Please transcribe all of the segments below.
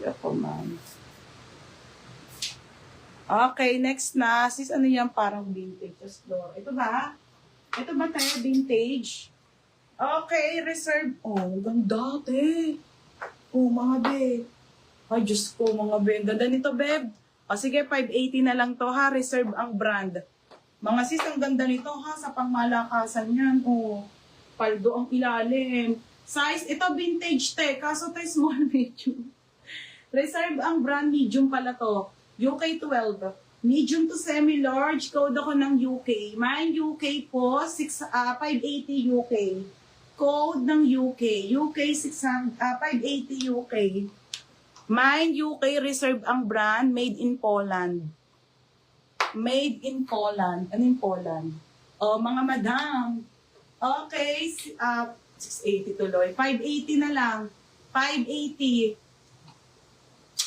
Barbie ako, ma'am. Okay, next na. Sis, ano yan? Parang vintage. Just door. Ito ba? Ito ba tayo vintage? Okay, reserve. Oh, ganda, te. Oh, mga be. Ay, Diyos ko, mga be. Ang ganda nito, beb. O, sige, 580 na lang to, ha. Reserve ang brand. Mga sis, ang ganda nito, ha. Sa pangmalakasan yan. Oh, paldo ang ilalim. Size, ito vintage, te. Kaso tayo small, medium. Reserve ang brand, medium pala to. UK 12. Medium to semi-large. Code ako ng UK. Mine UK po, 580 UK. Code ng UK. UK 580 UK. Mine UK reserve ang brand. Made in Poland. Made in Poland. Ano yung Poland? Oh, mga madam. Okay. 680 tuloy. 580 na lang. 580.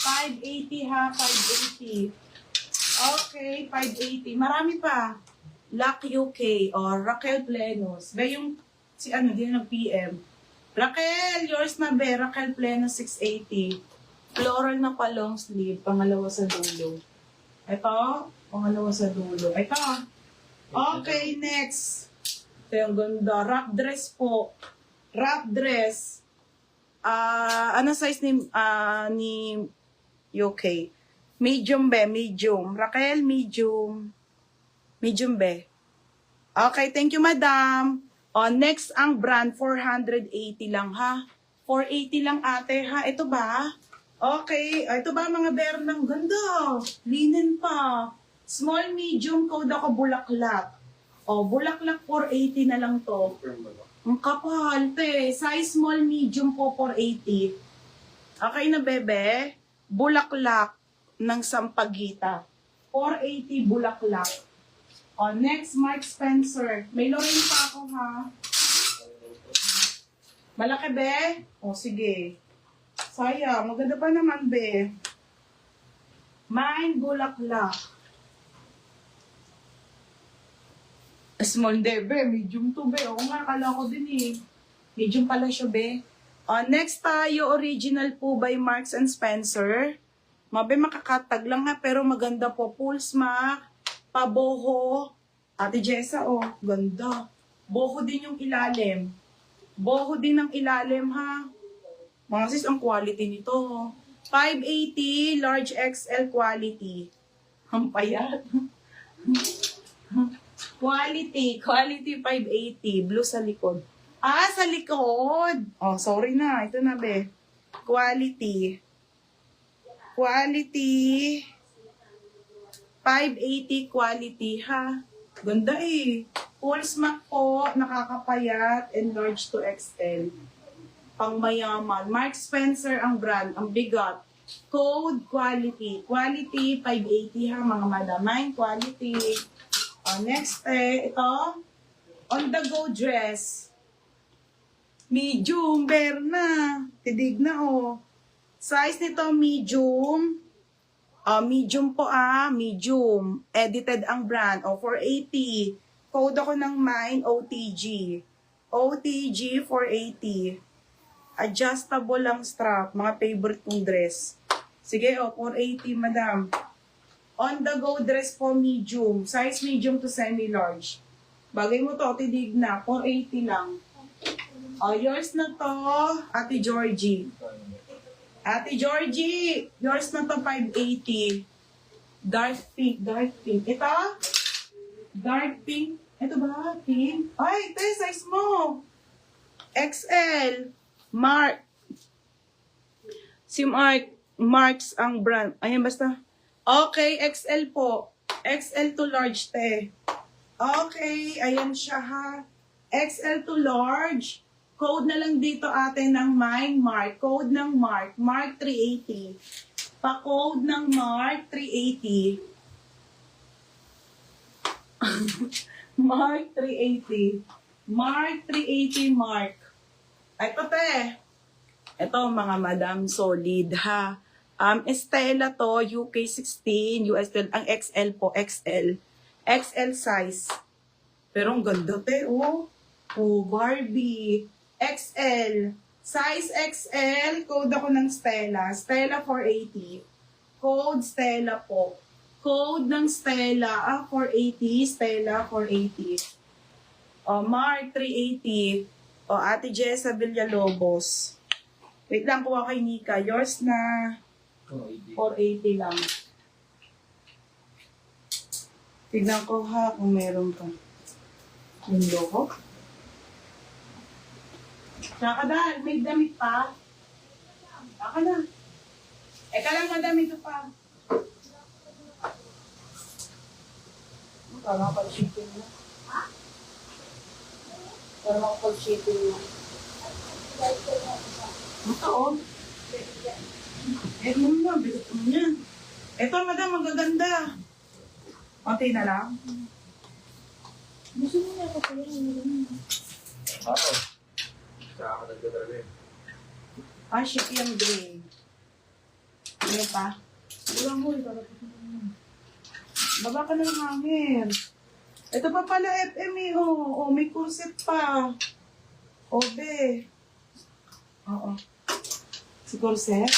580 ha. 580. Okay. 580. Marami pa. Lock UK. Or Raquel Plenos. Ba yung si ano, din ng PM. Raquel, yours na be. Raquel Plenos 680. Floral na pa long sleeve. Pangalawa sa dulo. Ito. Pangalawa sa dulo. Ito. Okay, next. Ito yung ganda. Wrap dress po. Wrap dress. Ano size ni UK? Medium be. Medium. Raquel, medium. Medium be. Okay, thank you, madam. Next, ang brand, 480 lang, ha? 480 lang, ate, ha? Ito ba? Okay. Ito ba, mga bernang ganda? Linen pa. Small, medium, code ako, bulaklak. Bulaklak, 480 na lang to. Ang kapal, te. Size small, medium po, 480. Okay na, bebe? Bulaklak ng Sampaguita. 480 bulaklak. Next, Mark Spencer. May Lorraine pa ako, ha? Malaki, be? Sige. Sayang. Maganda pa naman, be. Mine, bulaklak. Small, de, be. Medium to, be. Oo nga, kala ko din, eh. Medium pala siya, be. Next tayo, original po by Marks and Spencer. Mabe, makakatag lang, ha? Pero maganda po. Full smack. Paboho. Ate Jessa, ganda. Boho din yung ilalim. Boho din ang ilalim, ha? Mga sis, ang quality nito. 580, large XL quality. Ang payat. Quality 580. Blue sa likod. Sa likod. Sorry na. Ito na, be. Quality 580 quality, ha? Ganda eh. Full smack po, nakakapayat, and large to XL. Pangmayaman. Mark Spencer ang brand, ang bigat. Code quality. Quality 580, ha, mga madam. Mine quality. Next, ito. On the go dress. Medium, Berna. Tidig na, Size nito, medium. Medium po, medium. Edited ang brand. 480. Code ako ng mine, OTG. OTG 480. Adjustable lang strap. Mga favorite kong dress. Sige, 480, madam. On the go dress po, medium. Size medium to semi-large. Bagay mo to, tidig na. 480 lang. Yours na to, Ate Georgie. Ate Georgie, yours na to 580. Dark pink. Ito? Dark pink. Ito ba? Pink? Ay, ito size mo. XL. Mark. Si Marks ang brand. Ayan, basta. Okay, XL po. XL to large, te. Okay, ayan siya, ha. XL to large. Code na lang dito ate ng mine, Mark. Code ng Mark. Mark 380. Pa-code ng Mark 380. Mark 380. Mark 380, Mark. Ito, te. Ito, mga madam, solid, ha. Estela to, UK 16, US 12. Ang XL po, XL. XL size. Pero ang ganda, te, Barbie. XL. Size XL, code ako ng Stella. Stella 480. Code Stella po. Code ng Stella, 480. Stella 480. Mark 380. Ate Jessa Villalobos. Wait lang, kuha kay Nika. Yours na 480 lang. Tignan ko ha kung meron pa. Yung logo. Tsaka dahil, may damit pa. Tsaka na. Eka lang, madami ito pa. Parang pag-shipping na. Ha? Parang pag-shipping na. Oo. Eh, muna, bigot mo yan. Ito, madam, magaganda. Konti na lang. Gusto mo na ako pala. Oo. Saka ka nagdadala eh. Ship yung green. Ano pa? Wala mo, baba ka ng hangin. Ito pa pala FM eh, may corset pa. Be. Oo. Si corset?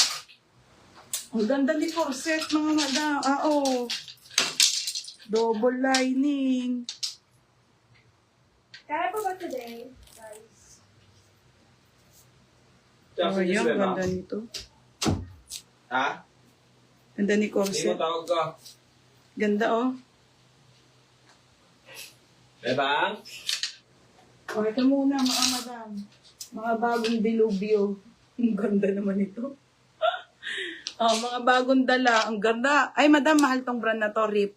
Ang ganda ni corset, mga madam. Double lining. Kaya pa ba today, guys? Yan, ganda nito. Ha? Ganda ni Hindi mo corset. tawag ka. Ganda Bebang? Ito muna, mga madam. Mga bagong dilubyo. Ang ganda naman ito. Mga bagong dala. Ang ganda. Ay, madam, mahal tong brand na to. Rip.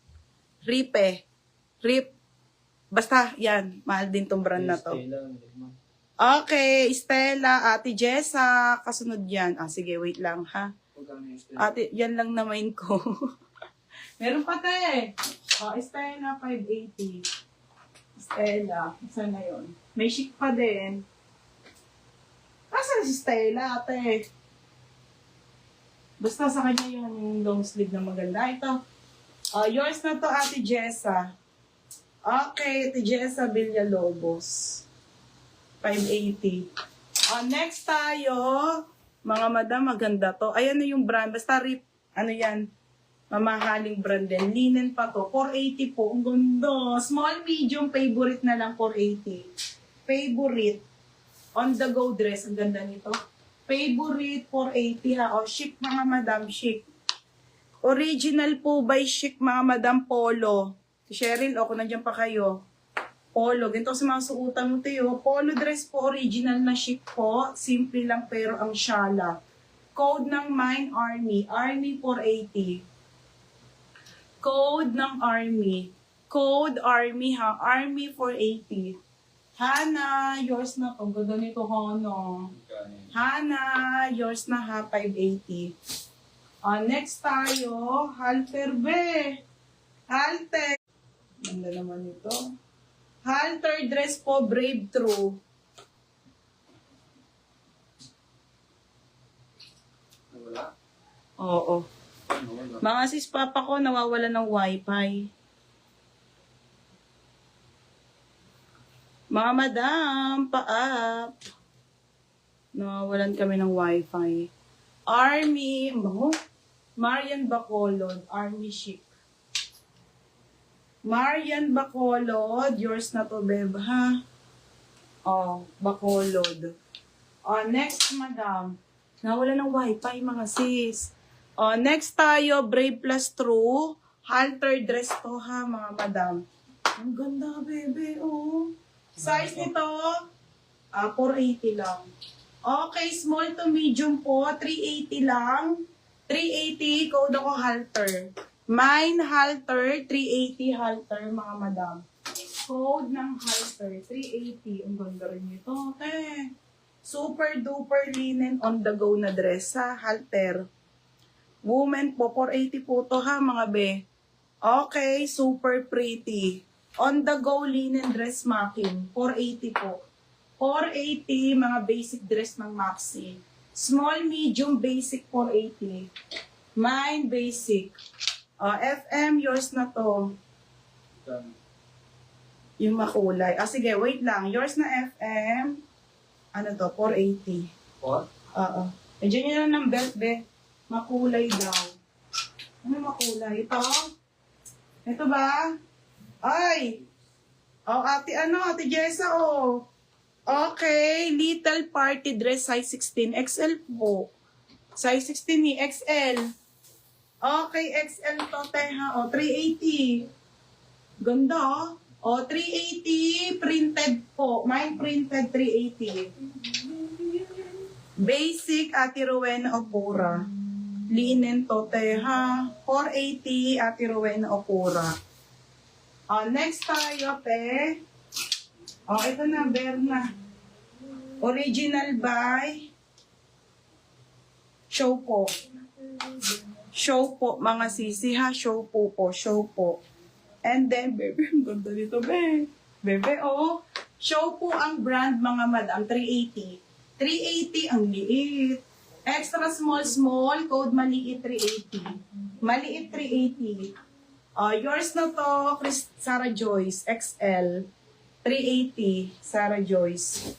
Basta, yan. Mahal din tong brand na to. Okay, Stella, Ate Jessa. Kasunod yan. Sige, wait lang, ha? Ate, yan lang na main ko. Meron pa tayo Stella, 580. Stella. Saan na yun? May chic pa din. Asan si Stella, ate? Basta sa kanya yung long sleeve na maganda. Ito. Yours na to, Ate Jessa. Okay, Ate Jessa Villalobos. 580. Next tayo. Mga madam, maganda to. Ayan na yung brand. Basta rip. Ano yan? Mamahaling brand din. Linen pa to. 480 po. Ang ganda. Small, medium, favorite na lang 480. Favorite. On the go dress. Ang ganda nito. Favorite 480 ha. Chic mga madam. Chic. Original po by Chic mga madam Polo. Si Cheryl, kung nandiyan pa kayo. Polo. Ganito sa mga suotan mo tayo. Polo dress po. Original na chic po. Simple lang pero ang shala. Code ng Mine Army. Army 480. Code ng Army. Code Army ha. Army 480. Hana, yours na to. Ganda nito, Hana. Hana, yours na ha. 580. Next tayo. Halter be. Halter. Ganda naman ito. Halter dress po. Brave True. Wala? Oo. Wala. Mga sis papa ko nawawala ng wifi. Mga madam, pa-up. Nawawalan kami ng wifi. Army, Marian Bacolod, Army Chic. Marian Bacolod, yours na to, beb, ha? Bacolod. Next, madam. Nawalan ng wifi, mga sis. Next tayo, Brave Plus True. Halter dress to, ha, mga madam. Ang ganda, bebe, Size nito, 480 lang. Okay, small to medium po, 380 lang. 380, code ako halter. Mine halter, 380 halter, mga madam. Code ng halter, 380. Ang ganda rin nito, Super duper linen on the go na dress, ha, halter. Women po, 480 po to, ha, mga be. Okay, super pretty. On the go linen dress macking, 480 po. 480, mga basic dress ng Maxi. Small, medium, basic, 480. Mine, basic. FM, yours na to. Yung makulay. Sige, wait lang. Yours na FM. Ano to? 480. What? Oo. Medyo nyo lang ng belt, be. Makulay daw. Ano makulay? Ito? Ito ba? Ay! Oh, ate Jessa, oh. Okay, little party dress, size 16. XL po. Size 16 ni XL. Okay, XL to, teha. O, 380. Ganda, oh. O, 380. Printed po. Mine printed 380. Basic, Ate Rowena Opura. Linen to, teha. 480, Ate Rowena Opura. Next tayo, te. Ito na, Berna. Original by Show po. Show po, mga sisi ha. Show po po. Show po. And then, bebe, ang ganda nito, be. Bebe, oh. Show po ang brand, mga madam. 380. 380, ang liit. Extra small, code maliit 380. Maliit 380. Yours na to, Sarah Joyce, XL. 380, Sarah Joyce.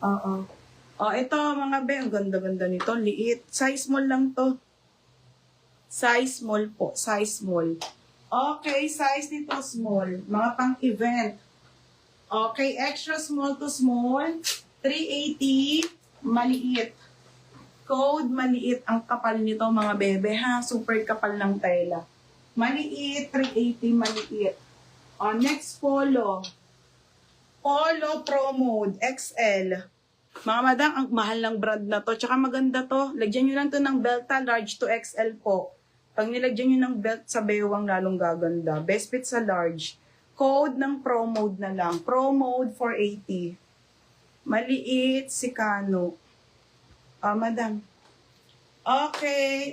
Oo. Ito mga be, ang ganda-ganda nito. Liit. Size small lang to. Size small po. Size small. Okay, size nito small. Mga pang-event. Okay, extra small to small. 380, maliit. Code, maliit. Ang kapal nito mga bebe ha. Super kapal ng tela. Maliit, 380, maliit. Next, Polo. Polo Pro Mode, XL. Mga madam, ang mahal ng brand na to. Tsaka maganda to. Lagyan nyo lang to ng belta, large to XL po. Pag nilagyan nyo ng belt sa bewang, lalong gaganda. Best fit sa large. Code ng Pro Mode na lang. Pro Mode 480. Maliit, si Kano. Madam. Okay.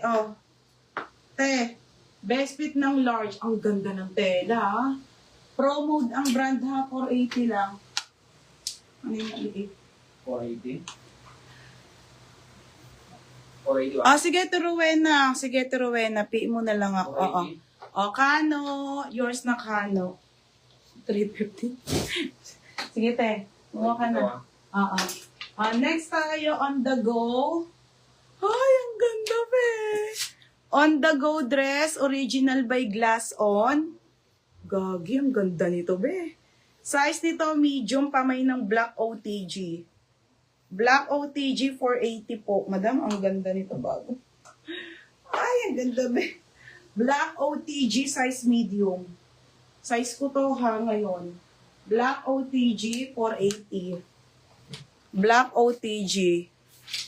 Te. Best fit ng large. Ang ganda ng tela, ha? Pro Mode ang brand, ha? 480 lang. Ano yung maliit? 480? 480 Sige, Rowena. Sige, Rowena. Pay mo na lang ako. Oo. 480? Kano. Yours na Kano. 350. Sige, te. Muha ka na. Oo. Next tayo, on the go. Ay, ang ganda, be. On the go dress, original by Glass On. Gagi, ang ganda nito, be. Size nito, medium, pamay ng Black OTG. Black OTG 480 po. Madam, ang ganda nito bago. Ay, ang ganda, be. Black OTG, size medium. Size ko to ha ngayon. Black OTG 480. Black OTG.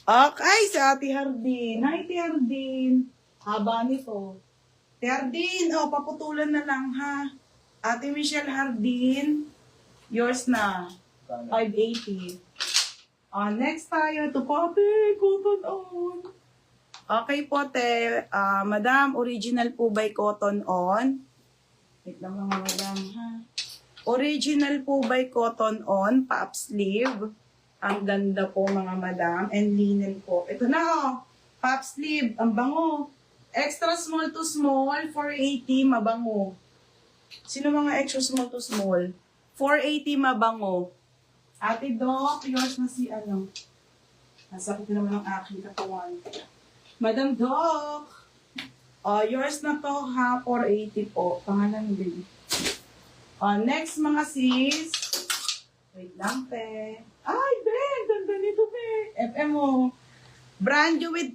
Okay, si Ate Hardin. Hi, Ate Hardin. Haba nito. Ate Hardin, paputulan na lang ha. Ate Michelle Hardin, yours na. 580. Next tayo. Ito po, ate. Cotton On. Okay po, te. Madam, original po by Cotton On. Wait lang mga madam, ha. Original po by Cotton On. Pop sleeve. Ang ganda po, mga madam. And linen po. Ito na, pop sleeve. Ang bango. Extra small to small. 480. Mabango. Sino mga extra small to small? 480 mabango. Ate Doc, yours na si ano? Nasakit naman ang aking katawan. Madam Doc, yours na to ha, 480 po. Pangalan din. Next mga sis. Wait lang, te. Ay, Ben, ganda nito, be. FM mo. Brand new with